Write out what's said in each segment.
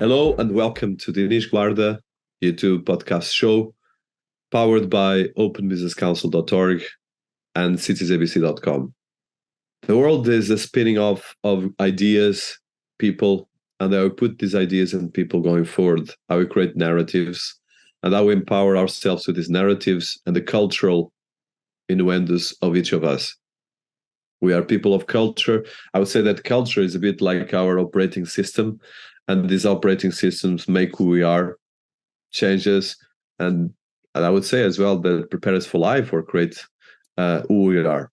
Hello and welcome to the Dinis Guarda YouTube podcast show, powered by openbusinesscouncil.org and citiesabc.com. The world is a spinning off of ideas, people, and how we put these ideas and people going forward, how we create narratives, and how we empower ourselves with these narratives and the cultural innuendos of each of us. We are people of culture. I would say that culture is a bit like our operating system, and these operating systems make who we are, changes, and I would say as well that prepare us for life or create who we are.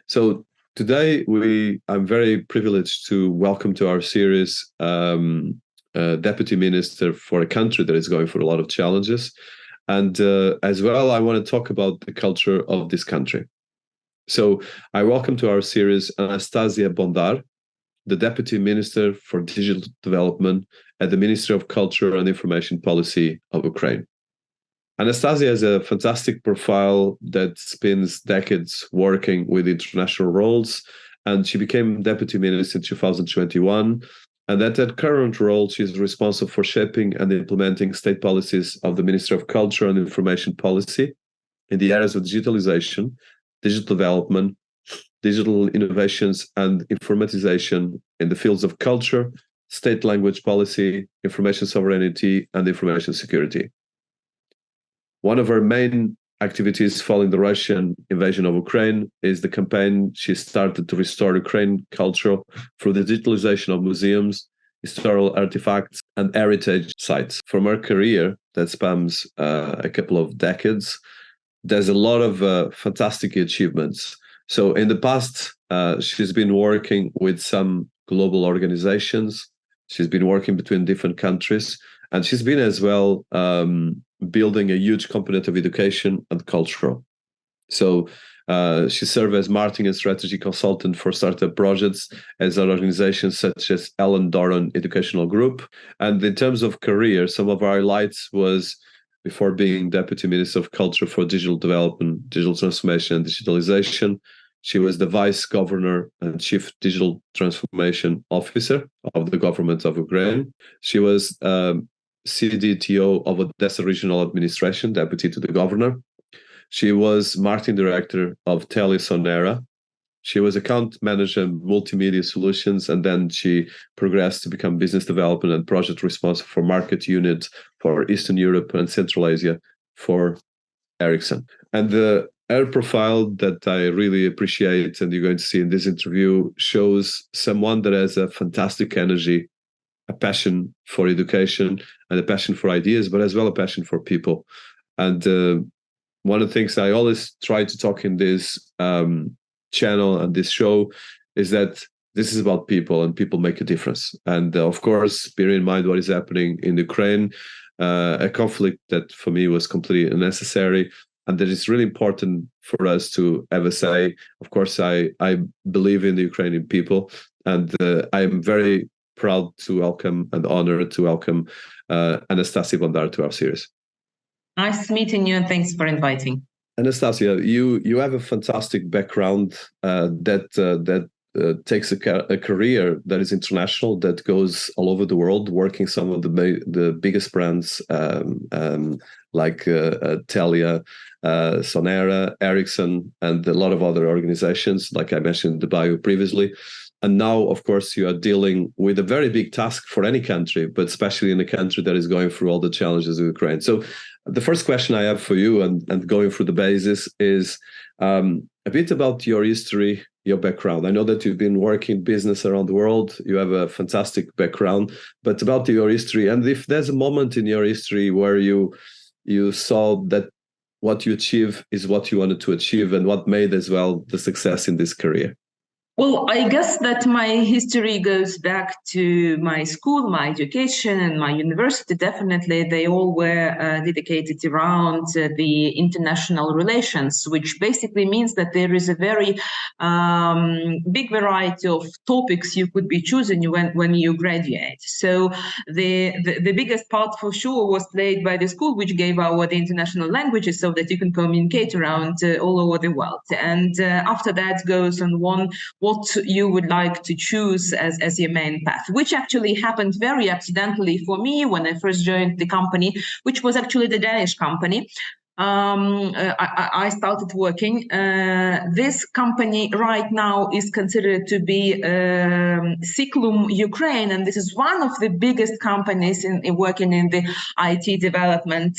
So today I'm very privileged to welcome to our series Deputy Minister for a country that is going through a lot of challenges. And as well, I want to talk about the culture of this country. So I welcome to our series Anastasia Bondar, the Deputy Minister for Digital Development at the Ministry of Culture and Information Policy of Ukraine. Anastasia has a fantastic profile that spans decades working with international roles, and she became Deputy Minister in 2021. And at that current role, she is responsible for shaping and implementing state policies of the Ministry of Culture and Information Policy in the areas of digitalization, digital development, digital innovations, and informatization in the fields of culture, state language policy, information sovereignty, and information security. One of her main activities following the Russian invasion of Ukraine is the campaign she started to restore Ukraine culture through the digitalization of museums, historical artifacts, and heritage sites. From her career that spans a couple of decades, there's a lot of fantastic achievements. So in the past, she's been working with some global organizations. She's been working between different countries, and she's been as well building a huge component of education and cultural. So she served as marketing and strategy consultant for startup projects as an organizations such as Ellen Doran Educational Group. And in terms of career, some of our highlights was before being Deputy Minister of Culture for Digital Development, Digital Transformation and Digitalization, she was the Vice Governor and Chief Digital Transformation Officer of the government of Ukraine. She was CDTO of Odessa Regional Administration, Deputy to the Governor. She was Marketing Director of TeleSonera. She was Account Manager in Multimedia Solutions, and then she progressed to become Business Development and Project Responsible for Market Unit for Eastern Europe and Central Asia for Ericsson. And her profile that I really appreciate, and you're going to see in this interview, shows someone that has a fantastic energy, a passion for education, and a passion for ideas, but as well a passion for people. And one of the things I always try to talk in this channel and this show is that this is about people, and people make a difference. And of course, bear in mind what is happening in Ukraine, a conflict that for me was completely unnecessary, and that it's really important for us to have a say. Of course, I believe in the Ukrainian people, and I am very proud to welcome and honored to welcome Anastasia Bondar to our series. Nice meeting you, and thanks for inviting. Anastasia, you have a fantastic background that takes a career that is international, that goes all over the world, working some of the biggest brands like Telia, Sonera, Ericsson, and a lot of other organizations, like I mentioned in the bio previously. And now, of course, you are dealing with a very big task for any country, but especially in a country that is going through all the challenges of Ukraine. So the first question I have for you, and going through the basis, is a bit about your history, your background. I know that you've been working business around the world. You have a fantastic background, but about your history, and if there's a moment in your history where you saw that what you achieve is what you wanted to achieve, and what made as well the success in this career. Well, I guess that my history goes back to my school, my education, and my university. Definitely, they all were dedicated around the international relations, which basically means that there is a very big variety of topics you could be choosing when you graduate. So the biggest part for sure was played by the school, which gave our the international languages so that you can communicate around all over the world. And after that goes on what you would like to choose as your main path, which actually happened very accidentally for me when I first joined the company, which was actually the Danish company. I started working. This company right now is considered to be Cyclum Ukraine, and this is one of the biggest companies in working in the IT development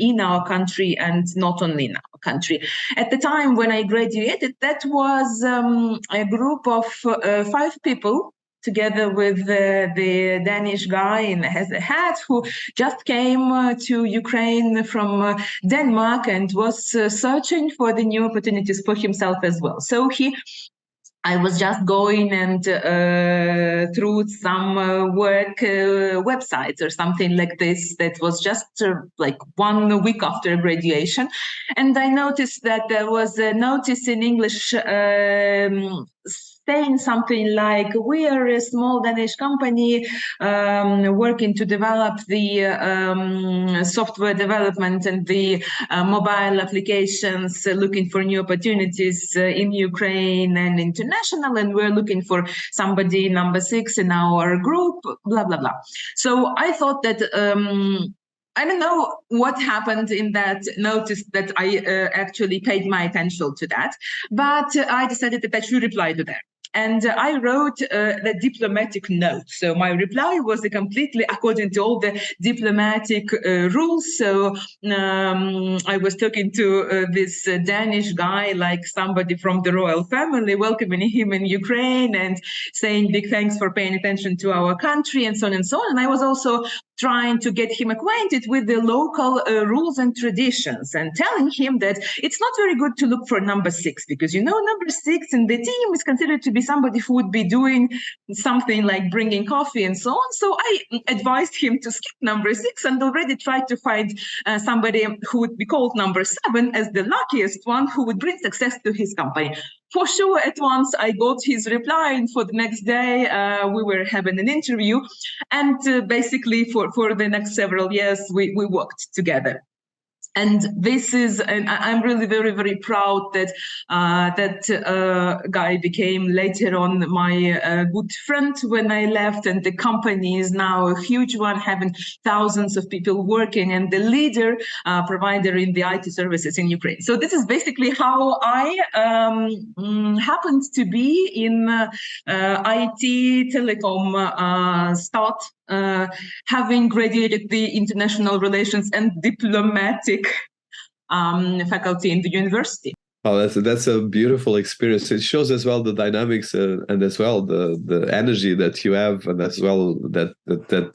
in our country, and not only in our country. At the time when I graduated, that was a group of 5 people, together with the Danish guy in has a hat who just came to Ukraine from Denmark and was searching for the new opportunities for himself as well. So I was just going and through some work websites or something like this. That was just like 1 week after graduation. And I noticed that there was a notice in English saying something like, we are a small Danish company working to develop the software development and the mobile applications, looking for new opportunities in Ukraine and international, and we're looking for somebody number 6 in our group, blah, blah, blah. So I thought that I don't know what happened in that notice that I actually paid my attention to that, but I decided that I should reply to that. And I wrote the diplomatic note. So my reply was completely according to all the diplomatic rules. So I was talking to this Danish guy, like somebody from the royal family, welcoming him in Ukraine and saying big thanks for paying attention to our country and so on and so on. And I was also trying to get him acquainted with the local rules and traditions, and telling him that it's not very good to look for number 6, because, you know, number 6 in the team is considered to be somebody who would be doing something like bringing coffee and so on. So I advised him to skip number 6 and already tried to find somebody who would be called number 7 as the luckiest one who would bring success to his company. For sure, at once I got his reply, and for the next day we were having an interview, and basically for the next several years we worked together. And this is, and I'm really very, very proud that that guy became later on my good friend when I left, and the company is now a huge one, having thousands of people working, and the leader provider in the IT services in Ukraine. So this is basically how I happened to be in IT telecom start, having graduated the international relations and diplomatic faculty in the university. Oh, that's a beautiful experience. It shows as well the dynamics and as well the energy that you have, and as well that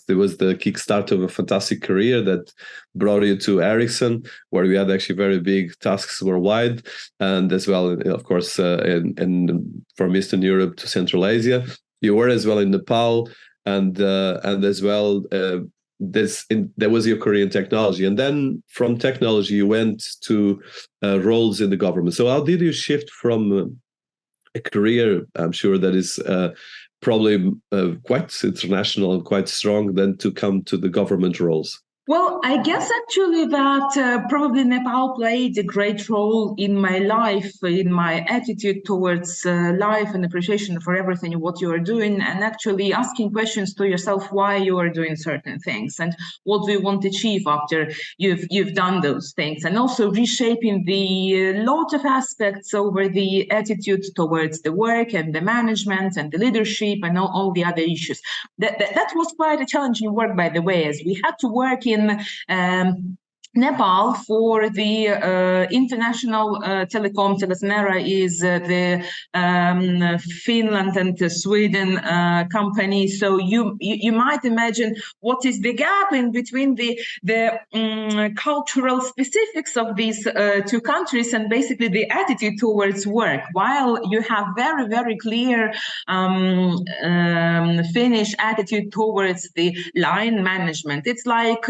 it was the kickstart of a fantastic career that brought you to Ericsson, where we had actually very big tasks worldwide, and as well, of course, in from Eastern Europe to Central Asia. You were as well in Nepal, and as well. That was your career in technology, and then from technology you went to roles in the government. So how did you shift from a career, I'm sure that is probably quite international and quite strong, then to come to the government roles? Well, I guess actually that probably Nepal played a great role in my life, in my attitude towards life and appreciation for everything what you are doing, and actually asking questions to yourself why you are doing certain things and what do you want to achieve after you've done those things, and also reshaping the lot of aspects over the attitude towards the work and the management and the leadership and all the other issues. That was quite a challenging work, by the way, as we had to work in Nepal for the international telecom. Telecom is the Finland and Sweden company. So you might imagine what is the gap in between the cultural specifics of these 2 countries and basically the attitude towards work. While you have very, very clear Finnish attitude towards the line management, it's like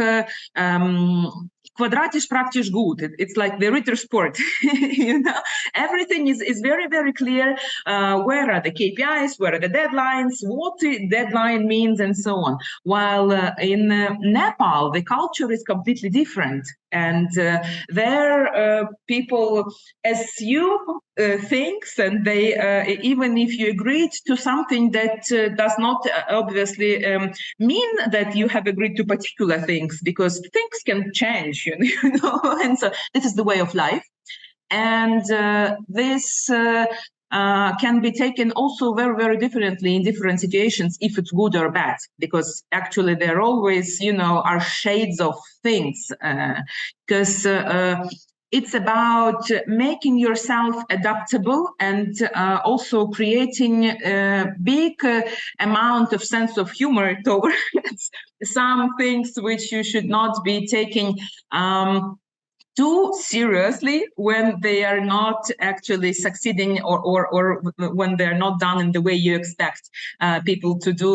Quadratisch praktisch gut. It's like the Ritter sport. You know, everything is very, very clear. Where are the KPIs? Where are the deadlines? What the deadline means, and so on. While in Nepal, the culture is completely different. And there people assume things, and they even if you agreed to something that does not obviously mean that you have agreed to particular things, because things can change, you know, and so this is the way of life. And this can be taken also very, very differently in different situations, if it's good or bad, because actually there always, you know, are shades of things, because it's about making yourself adaptable and also creating a big amount of sense of humor towards some things which you should not be taking too seriously when they are not actually succeeding, or when they're not done in the way you expect people to do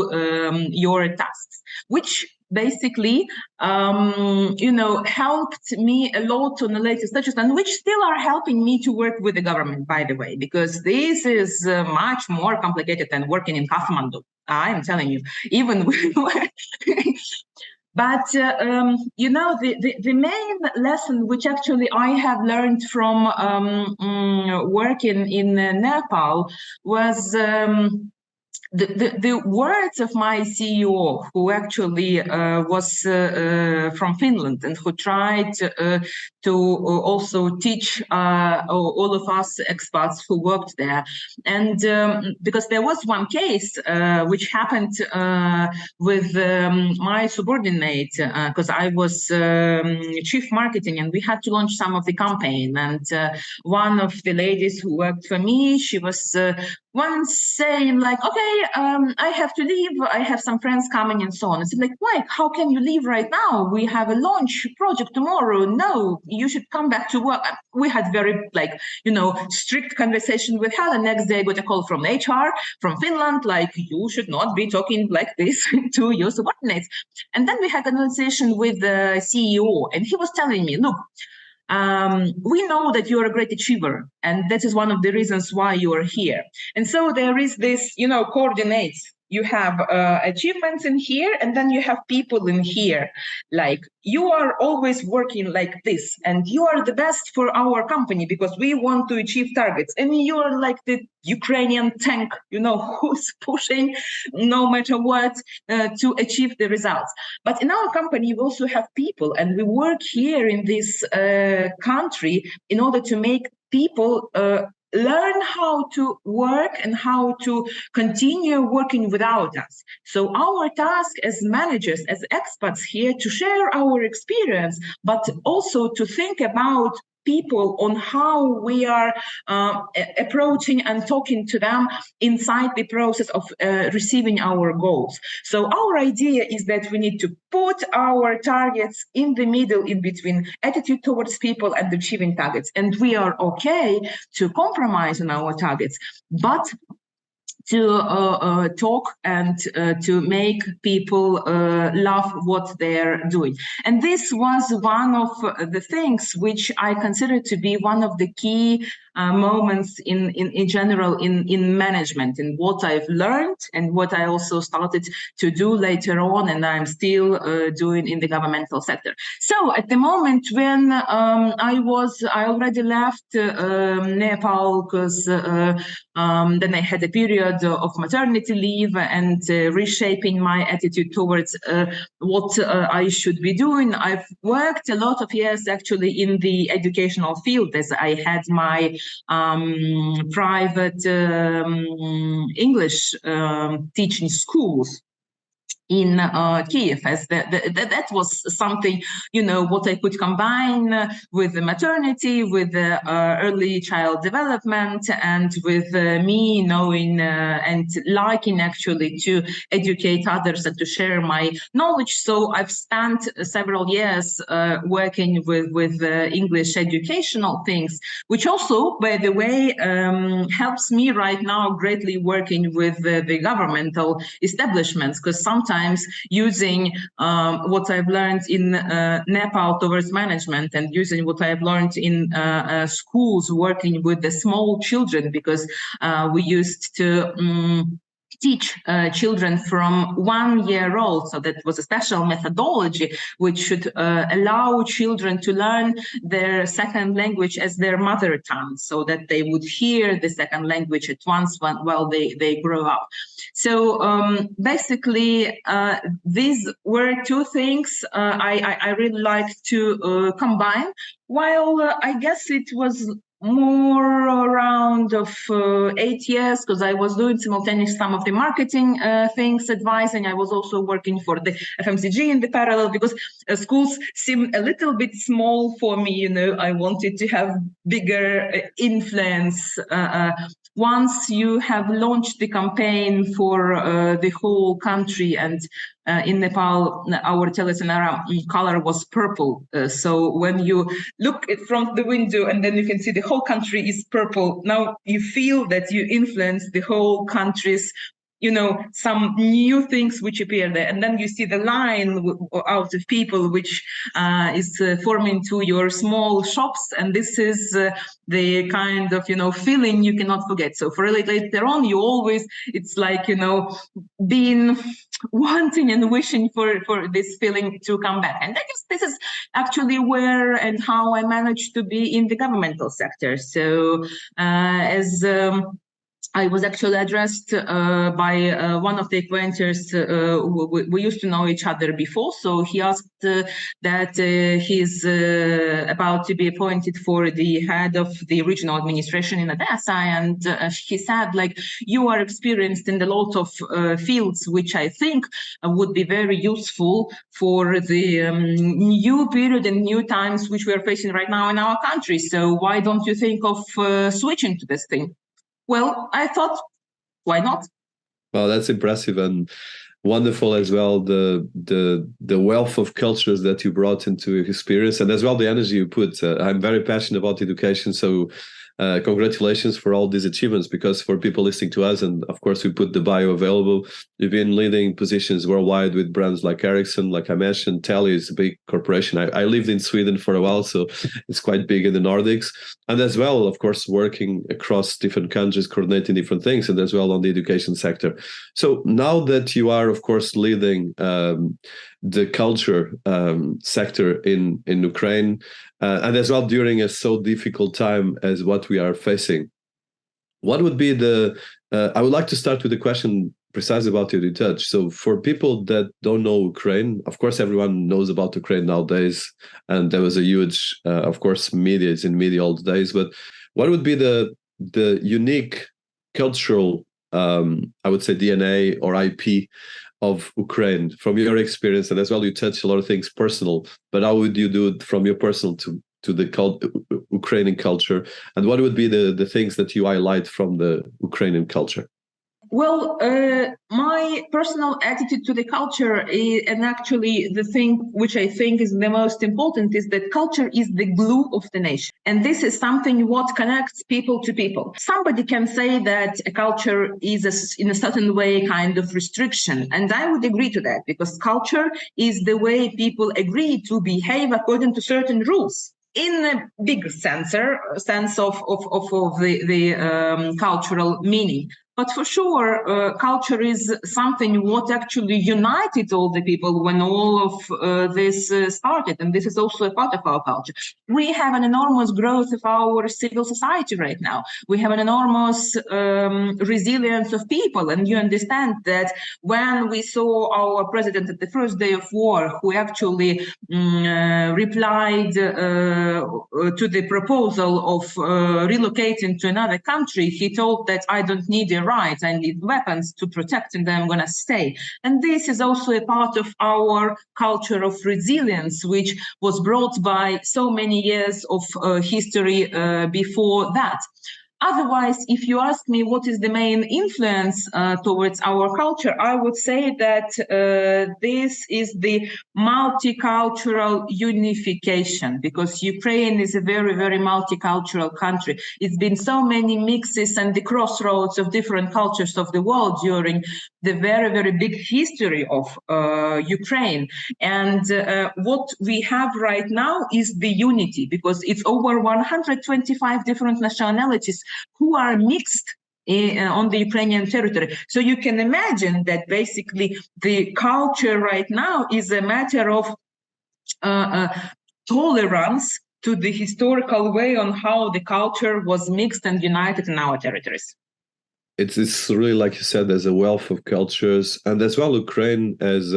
your tasks, which basically, you know, helped me a lot on the latest stages, and which still are helping me to work with the government, by the way, because this is much more complicated than working in Kathmandu. I'm telling you, even But, you know, the main lesson which actually I have learned from working in Nepal was the words of my CEO, who actually was from Finland, and who tried to also teach all of us expats who worked there. And because there was one case which happened with my subordinate, because I was chief marketing, and we had to launch some of the campaign. And one of the ladies who worked for me, she was once saying like, okay, I have to leave, I have some friends coming and so on. It's like, why, how can you leave right now? We have a launch project tomorrow. No, you should come back to work. We had very, like, you know, strict conversation with her. The next day I got a call from HR from Finland, like, you should not be talking like this to your subordinates. And then we had a conversation with the CEO, and he was telling me, look, we know that you're a great achiever, and that is one of the reasons why you are here. And so there is this, you know, coordinates. You have achievements in here, and then you have people in here. Like, you are always working like this, and you are the best for our company because we want to achieve targets. And you are like the Ukrainian tank, you know, who's pushing no matter what to achieve the results. But in our company, we also have people, and we work here in this country in order to make people learn how to work and how to continue working without us. So our task as managers, as experts here, to share our experience, but also to think about people on how we are approaching and talking to them inside the process of receiving our goals. So our idea is that we need to put our targets in the middle, in between attitude towards people and achieving targets. And we are okay to compromise on our targets, but to talk and to make people love what they're doing. And this was one of the things which I consider to be one of the key moments in general in management, in what I've learned and what I also started to do later on, and I'm still doing in the governmental sector. So at the moment when I already left Nepal, because then I had a period of maternity leave and reshaping my attitude towards what I should be doing. I've worked a lot of years actually in the educational field, as I had my private English teaching schools in Kiev, as that was something, you know, what I could combine with the maternity, with the early child development, and with me knowing and liking actually to educate others and to share my knowledge. So I've spent several years working with English educational things, which also, by the way, helps me right now greatly working with the governmental establishments, because sometimes using what I've learned in Nepal towards management, and using what I've learned in schools working with the small children, because we used to teach children from 1 year old. So that was a special methodology which should allow children to learn their second language as their mother tongue, so that they would hear the second language at once while they grow up. So basically, these were two things I really liked to combine, while I guess it was more around of 8 years, because I was doing simultaneously some of the marketing things, advising. I was also working for the FMCG in the parallel, because schools seem a little bit small for me. You know, I wanted to have bigger influence. Once you have launched the campaign for the whole country, and in Nepal, our telecenera color was purple. So when you look from the window and then you can see the whole country is purple, now you feel that you influence the whole country's, you know, some new things which appear there. And then you see the line out of people which is forming to your small shops. And this is the kind of, you know, feeling you cannot forget. So for later on, you always, it's like, you know, being wanting and wishing for this feeling to come back. And I guess this is actually where and how I managed to be in the governmental sector. So as I was actually addressed by one of the acquaintances. We used to know each other before, so he asked that he's about to be appointed for the head of the regional administration in Odessa, and he said, like, you are experienced in a lot of fields, which I think would be very useful for the new period and new times which we are facing right now in our country. So why don't you think of switching to this thing? Well, I thought, why not? Well, that's impressive and wonderful as well. The wealth of cultures that you brought into your experience, and as well the energy you put. I'm very passionate about education, so congratulations for all these achievements. Because for people listening to us, and of course we put the bio available, you've been leading positions worldwide with brands like Ericsson, like I mentioned. Tele is a big corporation. I lived in Sweden for a while, so it's quite big in the Nordics. And as well, of course, working across different countries, coordinating different things, and as well on the education sector. So now that you are, of course, leading the culture sector in Ukraine, and as well during a so difficult time as what we are facing, what would be I would like to start with the question precisely about your touch. So for people that don't know Ukraine, of course, everyone knows about Ukraine nowadays, and there was a huge, of course, media is in media all the days, but what would be the unique cultural, I would say, DNA or IP of Ukraine from your experience? And as well, you touch a lot of things personal, but how would you do it from your personal to the Ukrainian culture? And what would be the things that you highlight from the Ukrainian culture? Well, my personal attitude to the culture and actually the thing which I think is the most important, is that culture is the glue of the nation. And this is something what connects people to people. Somebody can say that a culture is in a certain way kind of restriction. And I would agree to that, because culture is the way people agree to behave according to certain rules. In a big sense of the cultural meaning. But for sure, culture is something what actually united all the people when all of this started. And this is also a part of our culture. We have an enormous growth of our civil society right now. We have an enormous resilience of people. And you understand that when we saw our president at the first day of war, who actually replied to the proposal of relocating to another country, he told that I don't need a right, I need weapons to protect, and I'm going to stay. And this is also a part of our culture of resilience, which was brought by so many years of history before that. Otherwise, if you ask me what is the main influence towards our culture, I would say that this is the multicultural unification, because Ukraine is a very, very multicultural country. It's been so many mixes and the crossroads of different cultures of the world during the very, very big history of Ukraine. And what we have right now is the unity, because it's over 125 different nationalities who are mixed on the Ukrainian territory. So you can imagine that basically the culture right now is a matter of tolerance to the historical way on how the culture was mixed and united in our territories. It's really, like you said, there's a wealth of cultures, and as well Ukraine as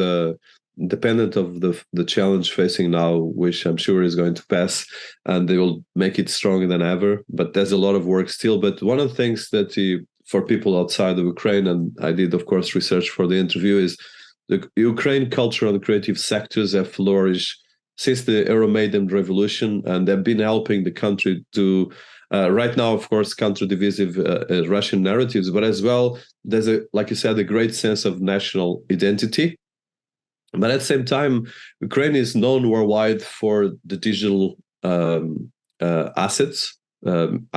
independent of the challenge facing now, which I'm sure is going to pass, and they will make it stronger than ever. But there's a lot of work still. But one of the things that for people outside of Ukraine, and I did, of course, research for the interview, is the Ukraine cultural and creative sectors have flourished since the Euromaidan revolution, and they've been helping the country to right now, of course, counter divisive Russian narratives, but as well, there's like you said, a great sense of national identity. But at the same time, Ukraine is known worldwide for the digital assets.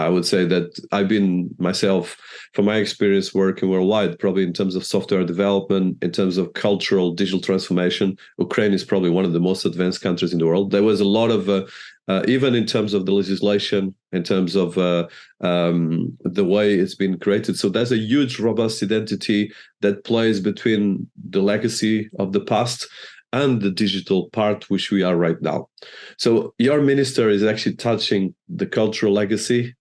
I would say that I've been myself, from my experience working worldwide, probably in terms of software development, in terms of cultural digital transformation, Ukraine is probably one of the most advanced countries in the world. There was a lot of, even in terms of the legislation, in terms of the way it's been created. So there's a huge, robust identity that plays between the legacy of the past and the digital part, which we are right now. So your minister is actually touching the cultural legacy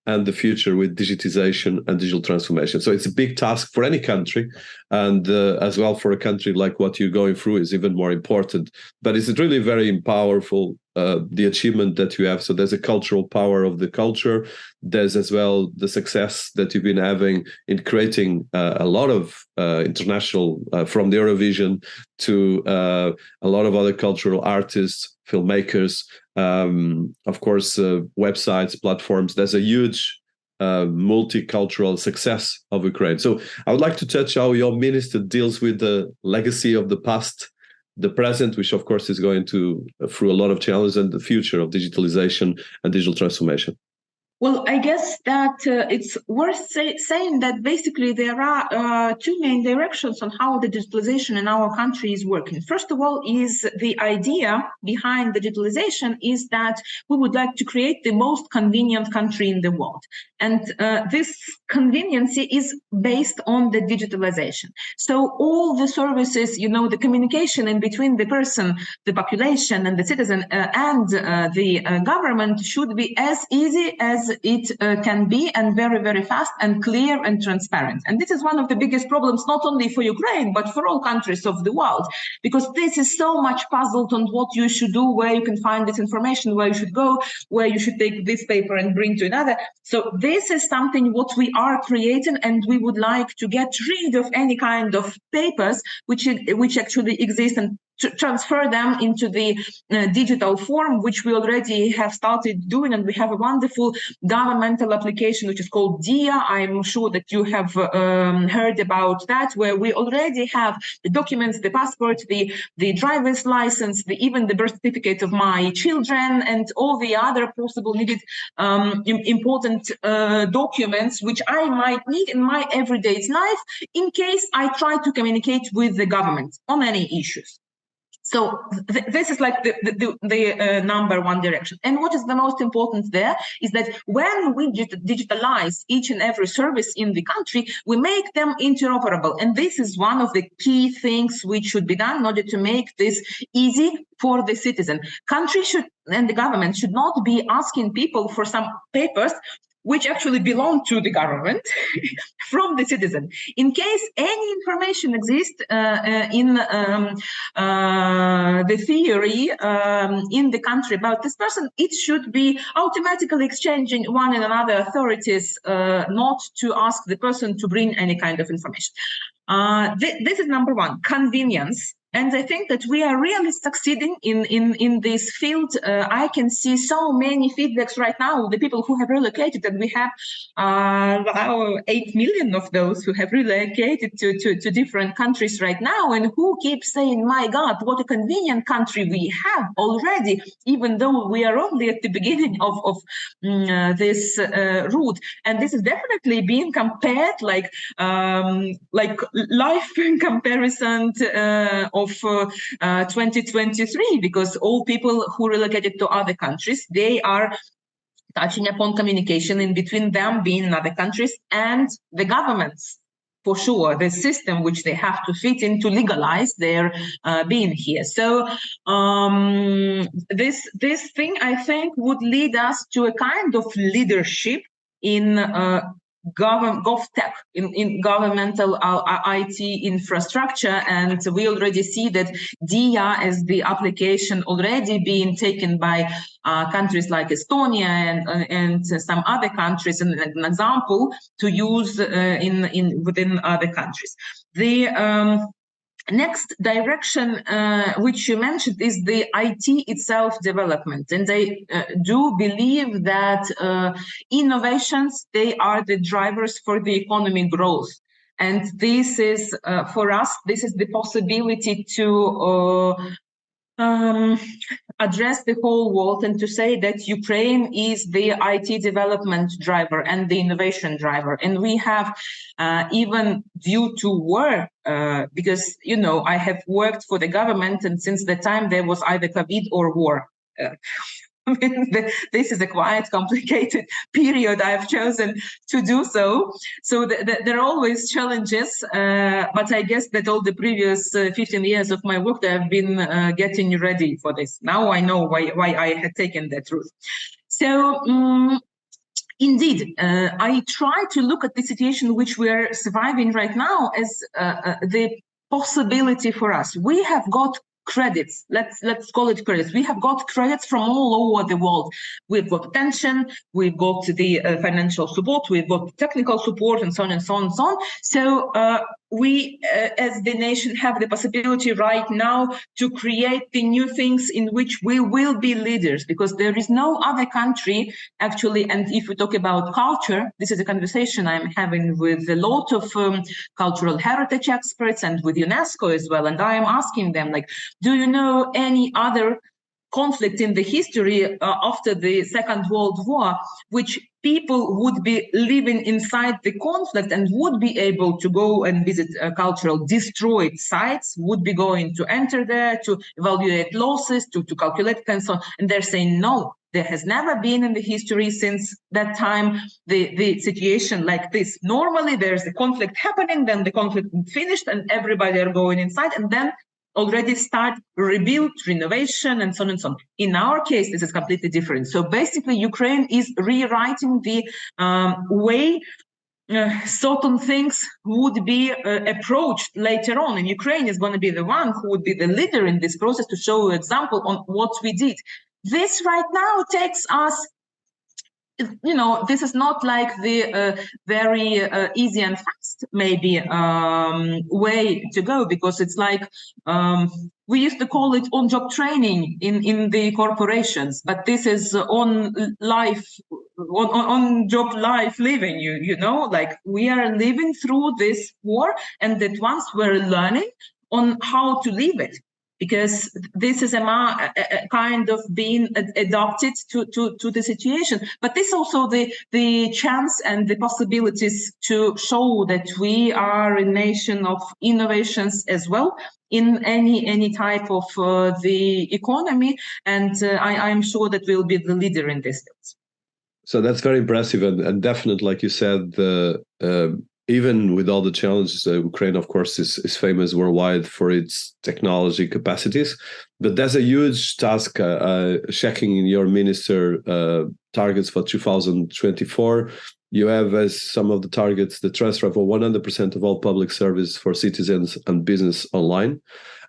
and the future with digitization and digital transformation. So it's a big task for any country, and as well for a country like what you're going through is even more important. But it's really very powerful, the achievement that you have. So there's a cultural power of the culture. There's as well the success that you've been having in creating a lot of international, from the Eurovision to a lot of other cultural artists, filmmakers, of course, websites, platforms. There's a huge multicultural success of Ukraine. So I would like to touch how your minister deals with the legacy of the past, the present, which of course is going to through a lot of challenges, and the future of digitalization and digital transformation. Well, I guess that it's worth saying that basically there are two main directions on how the digitalization in our country is working. First of all, is the idea behind the digitalization is that we would like to create the most convenient country in the world. And this conveniency is based on the digitalization. So all the services, you know, the communication in between the person, the population and the citizen and the government should be as easy as it can be, and very, very fast and clear and transparent. And this is one of the biggest problems, not only for Ukraine, but for all countries of the world, because this is so much puzzled on what you should do, where you can find this information, where you should go, where you should take this paper and bring to another. So this is something what we are creating, and we would like to get rid of any kind of papers which actually exist and transfer them into the digital form, which we already have started doing. And we have a wonderful governmental application, which is called DIA. I'm sure that you have heard about that, where we already have the documents, the passport, the driver's license, even the birth certificate of my children, and all the other possible needed important documents, which I might need in my everyday life in case I try to communicate with the government on any issues. So this is like the number one direction. And what is the most important there is that when we digitalize each and every service in the country, we make them interoperable. And this is one of the key things which should be done in order to make this easy for the citizen. Country should, and the government should not be asking people for some papers which actually belong to the government from the citizen. In case any information exists in the theory in the country about this person, it should be automatically exchanging one and another authorities, not to ask the person to bring any kind of information. This is number one, convenience. And I think that we are really succeeding in this field. I can see so many feedbacks right now, the people who have relocated, and we have 8 million of those who have relocated to different countries right now, and who keep saying, my God, what a convenient country we have already, even though we are only at the beginning of this route. And this is definitely being compared like life comparison of 2023, because all people who relocated to other countries, they are touching upon communication in between them being in other countries and the governments. For sure, the system which they have to fit in to legalize their being here. So this thing, I think, would lead us to a kind of leadership in GovTech, in governmental IT infrastructure, and we already see that DIA as the application already being taken by countries like Estonia and some other countries, and an example to use within other countries. The next direction which you mentioned is the IT itself development, and I do believe that innovations, they are the drivers for the economy growth, and this is for us, this is the possibility to address the whole world and to say that Ukraine is the IT development driver and the innovation driver. And we have even due to war, because, you know, I have worked for the government, and since the time there was either COVID or war. I mean, this is a quite complicated period I've chosen to do so. So there are always challenges, but I guess that all the previous 15 years of my work, I've been getting ready for this. Now I know why I had taken that route. So indeed, I try to look at the situation which we're surviving right now as the possibility for us. We have got credits, let's call it credits. We have got credits from all over the world. We've got pension, we've got the financial support, we've got technical support, and so on and so on and so on. So we, as the nation, have the possibility right now to create the new things in which we will be leaders, because there is no other country, actually. And if we talk about culture, this is a conversation I'm having with a lot of cultural heritage experts and with UNESCO as well. And I am asking them, like, do you know any other conflict in the history after the Second World War, which people would be living inside the conflict and would be able to go and visit cultural destroyed sites, would be going to enter there to evaluate losses, to calculate and so on. And they're saying, no, there has never been in the history since that time the situation like this. Normally there's a conflict happening, then the conflict is finished and everybody are going inside, and then already start rebuild, renovation, and so on and so on. In our case, this is completely different. So basically, Ukraine is rewriting the way certain things would be approached later on. And Ukraine is going to be the one who would be the leader in this process to show an example on what we did. This right now takes us, you know, this is not like the very easy and fast maybe way to go, because it's like we used to call it on-job training in the corporations, but this is on job life living. You know, like we are living through this war, and that once we're learning on how to live it, because this is a kind of being adapted to the situation. But this also the chance and the possibilities to show that we are a nation of innovations as well in any type of the economy. And I'm sure that we'll be the leader in this field. So that's very impressive, and definitely, like you said, even with all the challenges, Ukraine, of course, is famous worldwide for its technology capacities. But there's a huge task checking your minister targets for 2024. You have, as some of the targets, the transfer of 100% of all public service for citizens and business online,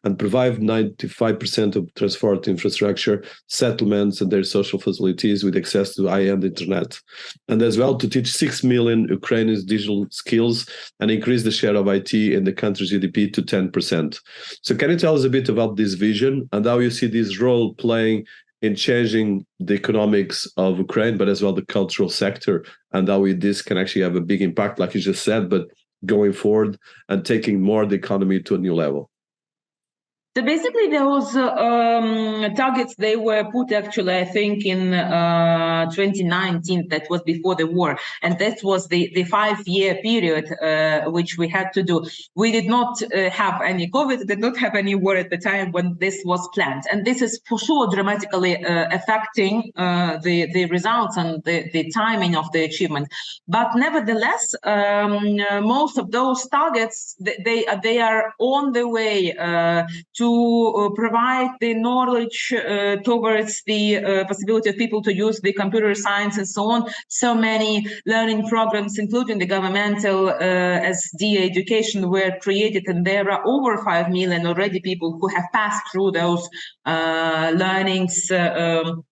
and provide 95% of transport infrastructure, settlements, and their social facilities with access to high-end internet. And as well to teach 6 million Ukrainians digital skills and increase the share of IT in the country's GDP to 10%. So can you tell us a bit about this vision and how you see this role playing in changing the economics of Ukraine, but as well the cultural sector, and how this can actually have a big impact, like you just said, but going forward and taking more the economy to a new level? So basically, those targets, they were put actually, I think, in 2019. That was before the war. And that was the 5-year period which we had to do. We did not have any COVID, did not have any war at the time when this was planned. And this is for sure dramatically affecting the results and the timing of the achievement. But nevertheless, most of those targets, they are on the way to provide the knowledge towards the possibility of people to use the computer science and so on. So many learning programs, including the governmental SD education, were created, and there are over 5 million already people who have passed through those learnings to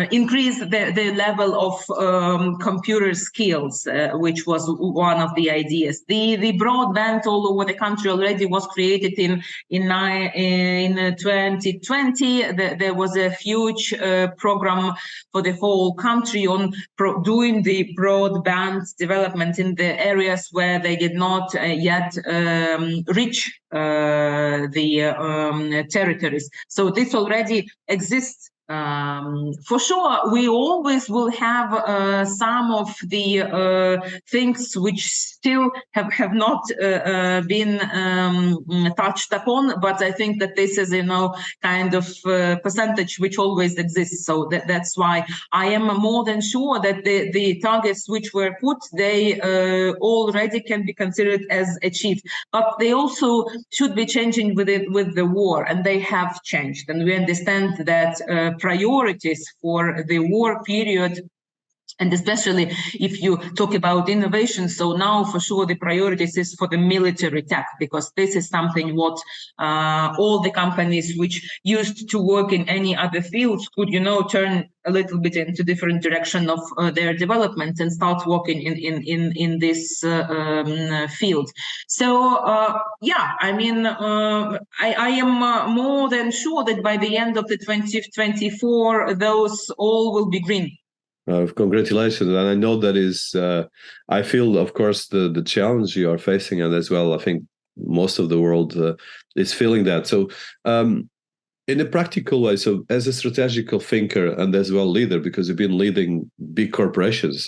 increase the level of computer skills, which was one of the ideas. The broadband all over the country already was created in 2020. There was a huge program for the whole country on doing the broadband development in the areas where they did not yet reach the territories. So this already exists. For sure, we always will have some of the things which still have not been touched upon, but I think that this is, kind of percentage which always exists. So that's why I am more than sure that the targets which were put, they already can be considered as achieved. But they also should be changing with the war, and they have changed. And we understand that priorities for the war period, and especially if you talk about innovation, so now for sure the priorities is for the military tech, because this is something what all the companies which used to work in any other fields could, turn a little bit into different direction of their development and start working in this field. So yeah, I mean, I am more than sure that by the end of the 2024, those all will be green. Congratulations. And I know that is, I feel, of course, the challenge you are facing, and as well, I think most of the world is feeling that. So in a practical way, so as a strategical thinker and as well leader, because you've been leading big corporations,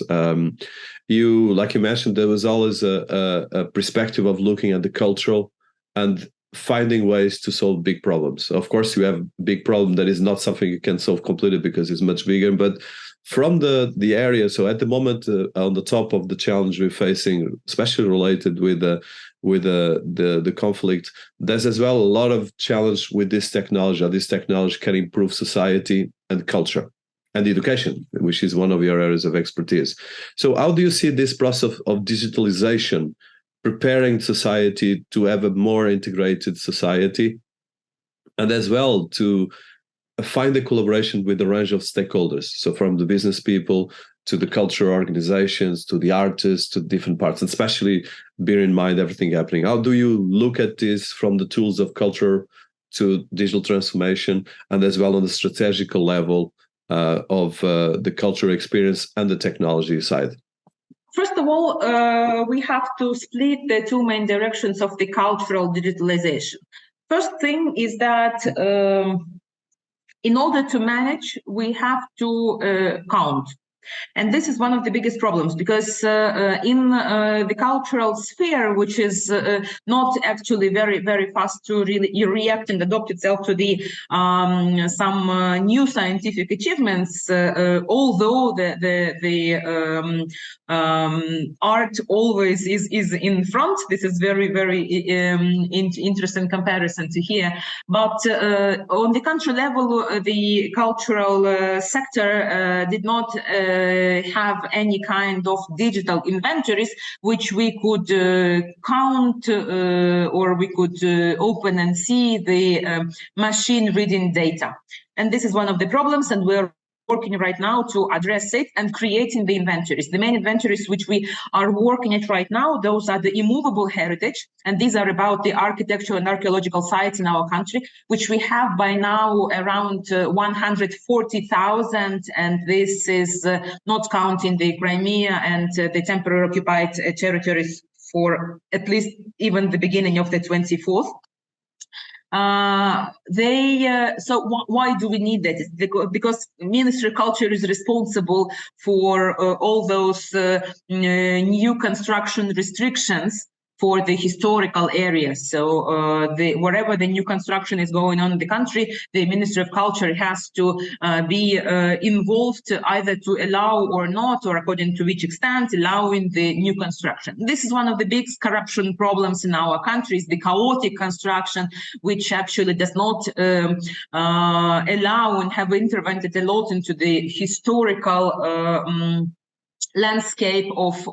you, like you mentioned, there was always a perspective of looking at the cultural and finding ways to solve big problems. Of course, you have a big problem that is not something you can solve completely because it's much bigger, but from the area, so at the moment, on the top of the challenge we're facing, especially related with the conflict, there's as well a lot of challenge with this technology. How this technology can improve society and culture and education, which is one of your areas of expertise. So how do you see this process of digitalization preparing society to have a more integrated society, and as well to find a collaboration with a range of stakeholders, so from the business people to the cultural organizations to the artists to different parts, and especially bear in mind everything happening? How do you look at this from the tools of culture to digital transformation, and as well on the strategical level of the cultural experience and the technology side? First of all, we have to split the two main directions of the cultural digitalization. First thing is that in order to manage, we have to count. And this is one of the biggest problems, because in the cultural sphere, which is not actually very, very fast to really react and adopt itself to the some new scientific achievements, although the art always is in front. This is very, very interesting comparison to hear. But on the country level, the cultural sector did not have any kind of digital inventories which we could count or we could open and see the machine reading data. And this is one of the problems, and we're working right now to address it and creating the inventories. The main inventories which we are working at right now, those are the immovable heritage, and these are about the architectural and archaeological sites in our country, which we have by now around 140,000, and this is not counting the Crimea and the temporary occupied territories for at least even the beginning of the 24th. Why do we need that? Because Ministry of Culture is responsible for all those new construction restrictions for the historical areas. So wherever the new construction is going on in the country, the Ministry of Culture has to be involved either to allow or not, or according to which extent, allowing the new construction. This is one of the big corruption problems in our country, is the chaotic construction, which actually does not allow and have intervened a lot into the historical landscape of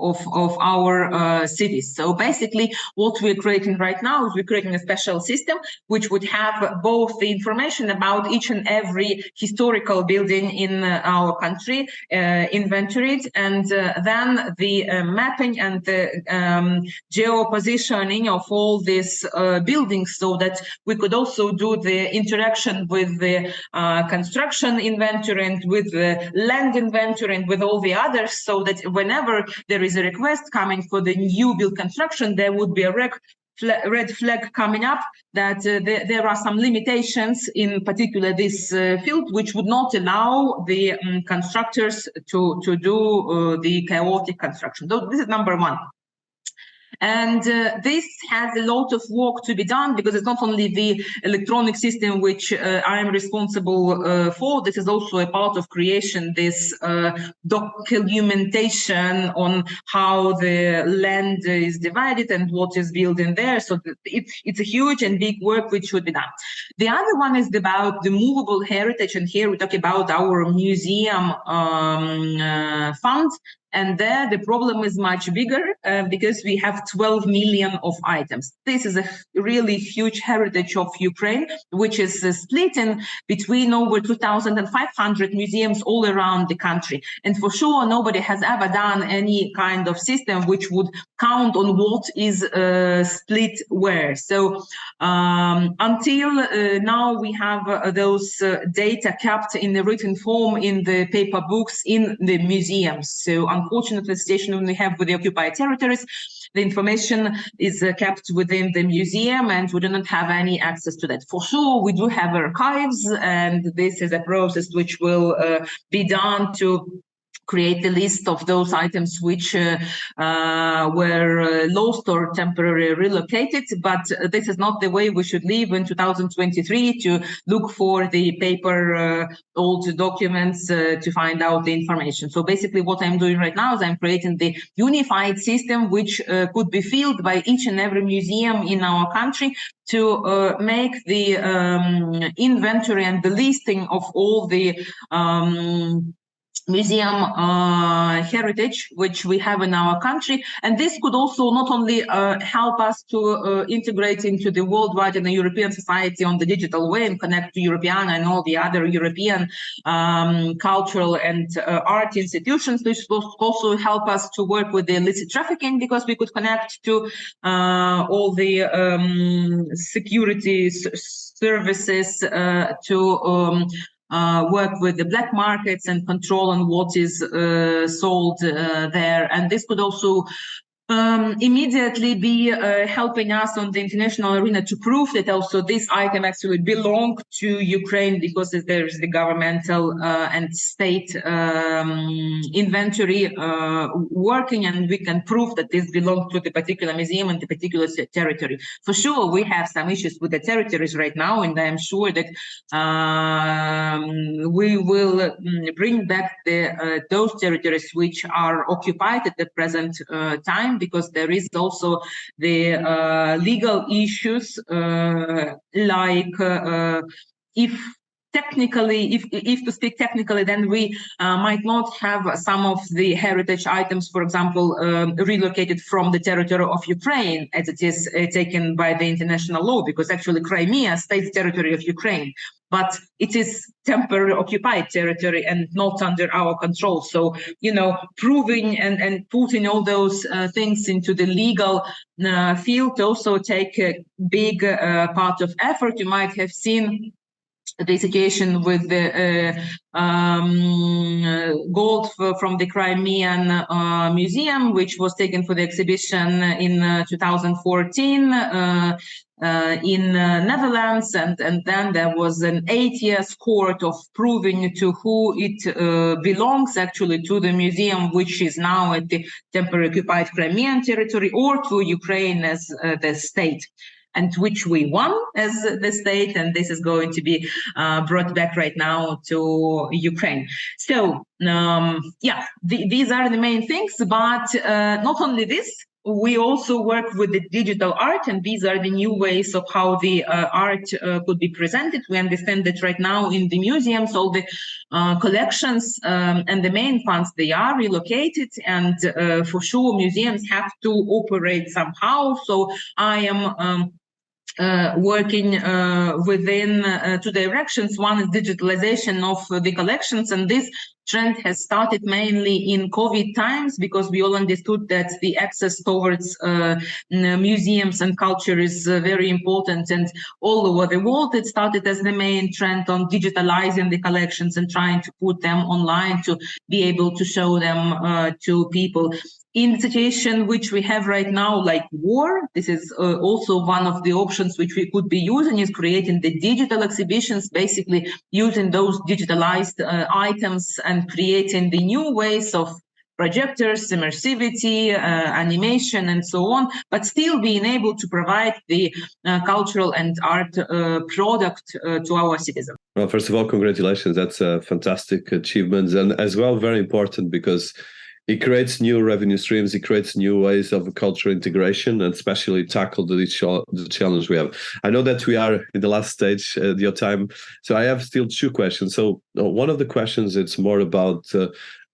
our cities. So basically what we're creating right now is we're creating a special system which would have both the information about each and every historical building in our country inventoried, and then the mapping and the geo-positioning of all these buildings, so that we could also do the interaction with the construction inventory and with the land inventory and with all the others, so that whenever there is a request coming for the new build construction, there would be a red flag coming up that there are some limitations, in particular this field, which would not allow the constructors to do the chaotic construction. So this is number one. And this has a lot of work to be done, because it's not only the electronic system which I am responsible for. This is also a part of creation, this documentation on how the land is divided and what is built in there. So it's a huge and big work which should be done. The other one is about the movable heritage, and here we talk about our museum fund. And there the problem is much bigger because we have 12 million of items. This is a really huge heritage of Ukraine, which is split in between over 2,500 museums all around the country. And for sure, nobody has ever done any kind of system which would count on what is split where. So until now, we have those data kept in the written form in the paper books in the museums. So unfortunately, the situation we have with the occupied territories, the information is kept within the museum, and we do not have any access to that. For sure, we do have archives, and this is a process which will be done to create the list of those items which were lost or temporarily relocated. But this is not the way we should live in 2023, to look for the paper old documents to find out the information. So basically what I'm doing right now is I'm creating the unified system which could be filled by each and every museum in our country to make the inventory and the listing of all the museum heritage which we have in our country. And this could also not only help us to integrate into the worldwide and the European society on the digital way and connect to European and all the other European cultural and art institutions. This will also help us to work with the illicit trafficking, because we could connect to all the security services to work with the black markets and control on what is sold there. And this could also immediately be helping us on the international arena to prove that also this item actually belonged to Ukraine, because there is the governmental and state inventory working, and we can prove that this belongs to the particular museum and the particular territory. For sure, we have some issues with the territories right now, and I am sure that we will bring back those territories which are occupied at the present time, because there is also the legal issues, like if to speak technically, then we might not have some of the heritage items, for example, relocated from the territory of Ukraine, as it is taken by the international law, because actually Crimea stays territory of Ukraine, but it is temporarily occupied territory and not under our control. So, proving and putting all those things into the legal field also take a big part of effort. You might have seen the situation with the gold from the Crimean Museum, which was taken for the exhibition in 2014 in Netherlands, and then there was an 8 years court of proving to who it belongs, actually to the museum, which is now at the temporarily occupied Crimean territory, or to Ukraine as the state, and which we won as the state, and this is going to be brought back right now to Ukraine. So these are the main things, but not only this, we also work with the digital art, and these are the new ways of how the art could be presented. We understand that right now in the museums, all the collections and the main funds, they are relocated, and for sure museums have to operate somehow. So I am working within two directions. One is digitalization of the collections, and this trend has started mainly in COVID times, because we all understood that the access towards museums and culture is very important, and all over the world it started as the main trend on digitalizing the collections and trying to put them online to be able to show them to people. In the situation which we have right now, like war, this is also one of the options which we could be using, is creating the digital exhibitions, basically using those digitalized items and creating the new ways of projectors, immersivity, animation, and so on, but still being able to provide the cultural and art product to our citizens. Well, first of all, congratulations. That's a fantastic achievement, and as well, very important, because it creates new revenue streams, it creates new ways of cultural integration, and especially tackle the challenge we have. I know that we are in the last stage of your time, so I have still two questions. So one of the questions, it's more about,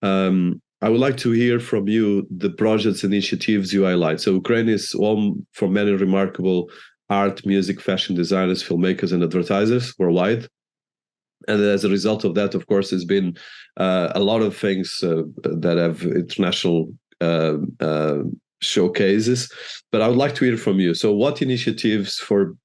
I would like to hear from you the projects, initiatives you highlight. So Ukraine is home for many remarkable art, music, fashion designers, filmmakers, and advertisers worldwide. And as a result of that, of course, there's been a lot of things that have international showcases. But I would like to hear from you. So what initiatives for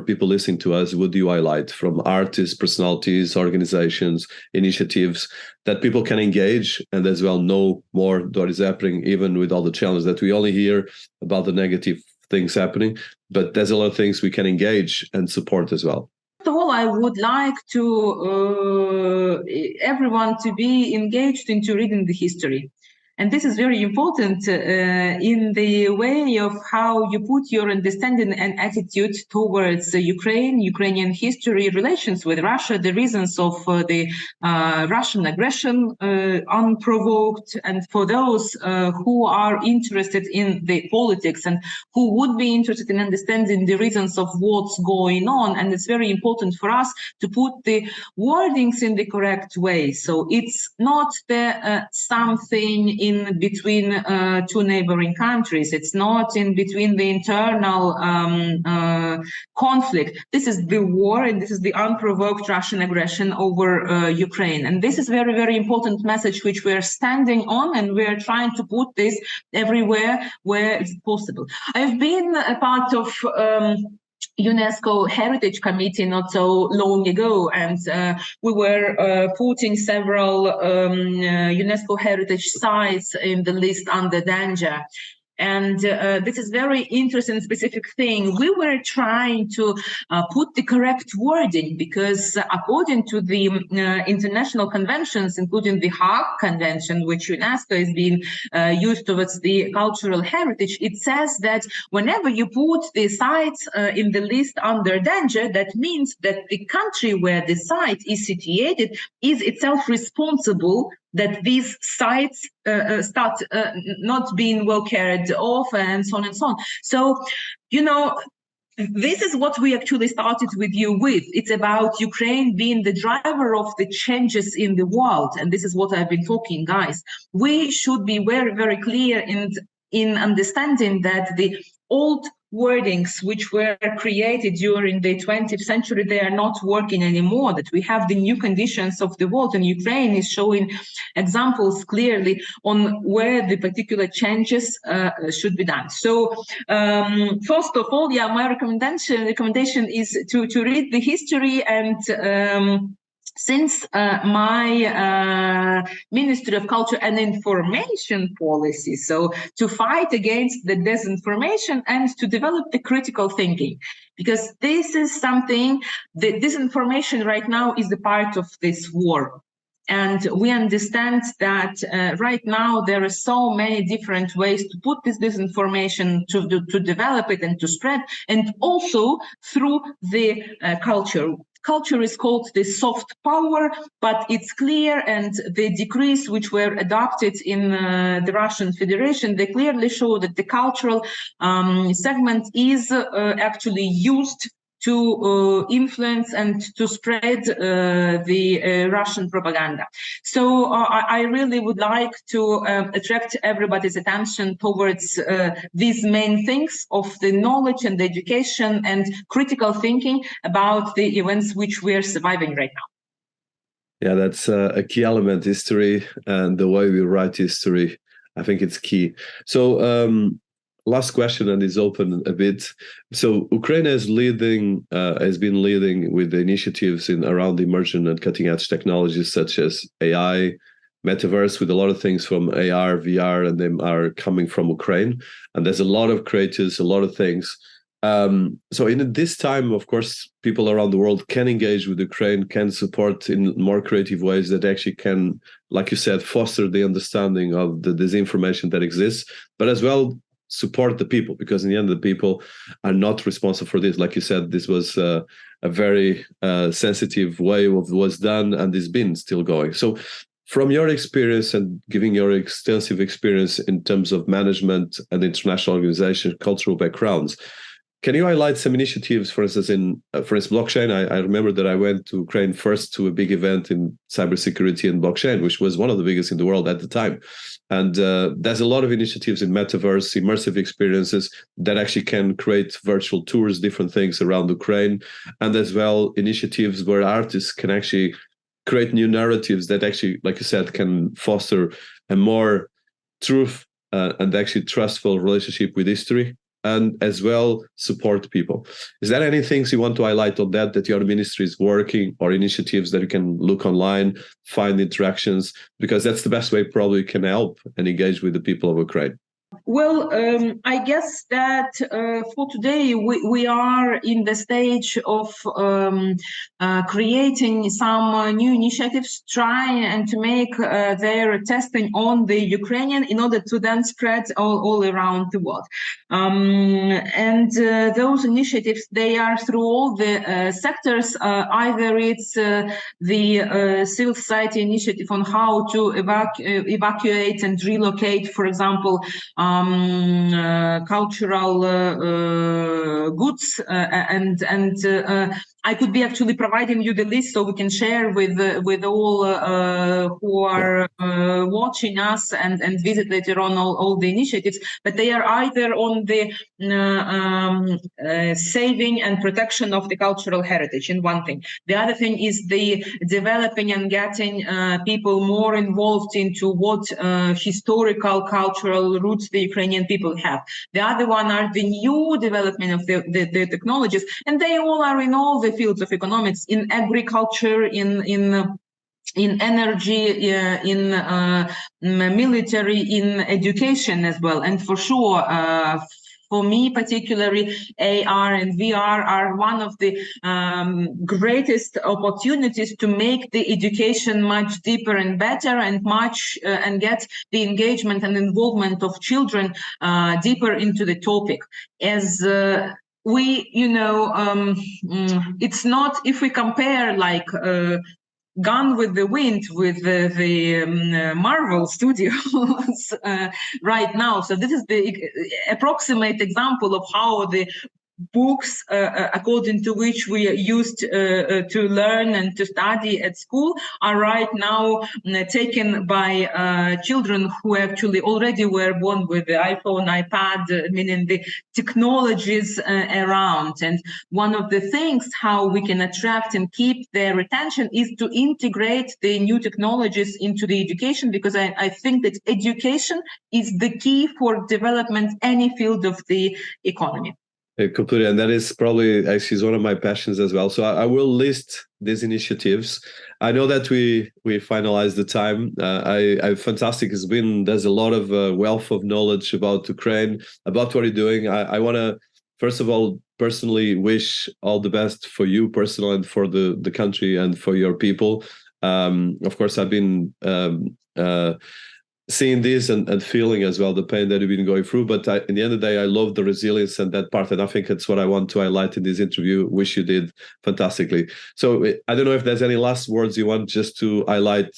people listening to us would you highlight, from artists, personalities, organizations, initiatives that people can engage and as well know more what is happening, even with all the challenges that we only hear about the negative things happening, but there's a lot of things we can engage and support as well? First of all, I would like to everyone to be engaged into reading the history. And this is very important in the way of how you put your understanding and attitude towards Ukraine, Ukrainian history, relations with Russia, the reasons of the Russian aggression unprovoked. And for those who are interested in the politics and who would be interested in understanding the reasons of what's going on, and it's very important for us to put the wordings in the correct way. So it's not the something in between two neighboring countries. It's not in between the internal conflict. This is the war, and this is the unprovoked Russian aggression over Ukraine. And this is very, very important message which we're standing on, and we're trying to put this everywhere where it's possible. I've been a part of UNESCO Heritage Committee not so long ago, and we were putting several UNESCO heritage sites in the list under danger. And this is very interesting, specific thing. We were trying to put the correct wording, because according to the international conventions, including the Hague Convention, which UNESCO is being used towards the cultural heritage, it says that whenever you put the sites in the list under danger, that means that the country where the site is situated is itself responsible that these sites start not being well carried off, and so on and so on. So, you know, this is what we actually started with you with. It's about Ukraine being the driver of the changes in the world. And this is what I've been talking, guys. We should be very, very clear in understanding that the old wordings which were created during the 20th century, they are not working anymore, that we have the new conditions of the world, and Ukraine is showing examples clearly on where the particular changes should be done. So first of all, yeah, my recommendation is to read the history, and since my Ministry of Culture and Information Policy, so to fight against the disinformation and to develop the critical thinking, because this is something, the disinformation right now is the part of this war. And we understand that right now there are so many different ways to put this disinformation, to develop it and to spread, and also through the culture. Culture is called the soft power, but it's clear, and the decrees which were adopted in the Russian Federation, they clearly show that the cultural segment is actually used to influence and to spread the Russian propaganda. So I really would like to attract everybody's attention towards these main things of the knowledge and the education and critical thinking about the events which we are surviving right now. Yeah, that's a key element, history, and the way we write history. I think it's key. So last question, and is open a bit. So Ukraine has been leading with the initiatives in around emerging and cutting edge technologies such as AI, metaverse, with a lot of things from AR, VR, and them are coming from Ukraine. And there's a lot of creators, a lot of things. So in this time, of course, people around the world can engage with Ukraine, can support in more creative ways that actually can, like you said, foster the understanding of the disinformation that exists, but as well support the people, because in the end, the people are not responsible for this. Like you said, this was a very sensitive way of was done, and it's been still going. So from your experience and giving your extensive experience in terms of management and international organization, cultural backgrounds, can you highlight some initiatives, for instance, blockchain? I remember that I went to Ukraine first to a big event in cybersecurity and blockchain, which was one of the biggest in the world at the time. And there's a lot of initiatives in metaverse, immersive experiences that actually can create virtual tours, different things around Ukraine, and as well initiatives where artists can actually create new narratives that actually, like you said, can foster a more truth and actually trustful relationship with history, and as well support people. Is there any things you want to highlight on that your ministry is working, or initiatives that you can look online, find interactions, because that's the best way probably you can help and engage with the people of Ukraine? Well, I guess that for today we are in the stage of creating some new initiatives, trying and to make their testing on the Ukrainian in order to then spread all around the world. And those initiatives, they are through all the sectors. Either it's the civil society initiative on how to evacuate and relocate, for example, cultural goods, and I could be actually providing you the list so we can share with all who are watching us and visit later on all the initiatives. But they are either on the saving and protection of the cultural heritage in one thing. The other thing is the developing and getting people more involved into what historical cultural roots the Ukrainian people have. The other one are the new development of the technologies, and they all are in all the fields of economics, in agriculture, in energy, in military, in education as well. And for sure, for me particularly, AR and VR are one of the greatest opportunities to make the education much deeper and better, and and get the engagement and involvement of children deeper into the topic. As it's not, if we compare like Gone with the Wind with the Marvel Studios right now. So this is the approximate example of how the books according to which we used to learn and to study at school are right now taken by children who actually already were born with the iPhone, iPad, meaning the technologies around. And one of the things how we can attract and keep their attention is to integrate the new technologies into the education, because I think that education is the key for development any field of the economy. Completely, and that is probably actually one of my passions as well. So I will list these initiatives. I know that we finalized the time. I fantastic. There's a lot of wealth of knowledge about Ukraine, about what you're doing. I want to first of all personally wish all the best for you personally and for the country and for your people. Of course, I've been seeing this and feeling as well the pain that you've been going through, but in the end of the day, I love the resilience and that part, and I think it's what I want to highlight in this interview, which you did fantastically. So I don't know if there's any last words you want just to highlight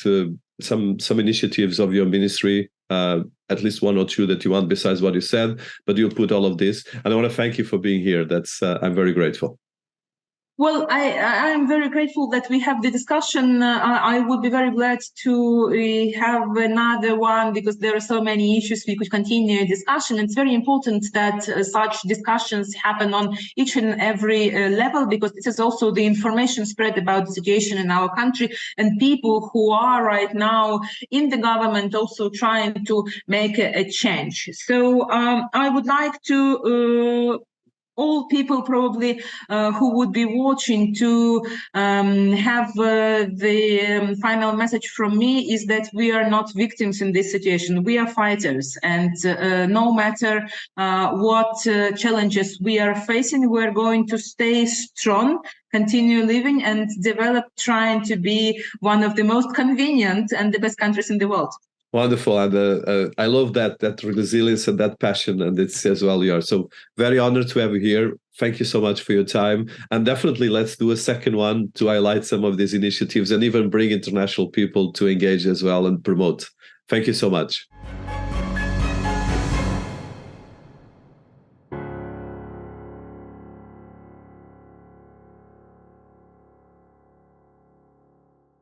some initiatives of your ministry, at least one or two that you want besides what you said, but you'll put all of this, and I want to thank you for being here. That's I'm very grateful. Well, I'm very grateful that we have the discussion. I would be very glad to have another one, because there are so many issues we could continue discussion. It's very important that such discussions happen on each and every level, because this is also the information spread about the situation in our country, and people who are right now in the government also trying to make a change. So I would like to all people probably who would be watching to have the final message from me is that we are not victims in this situation. We are fighters, and no matter what challenges we are facing, we're going to stay strong, continue living and develop, trying to be one of the most convenient and the best countries in the world. Wonderful, and I love that resilience and that passion, and it's as well you are. So very honored to have you here. Thank you so much for your time, and definitely let's do a second one to highlight some of these initiatives and even bring international people to engage as well and promote. Thank you so much.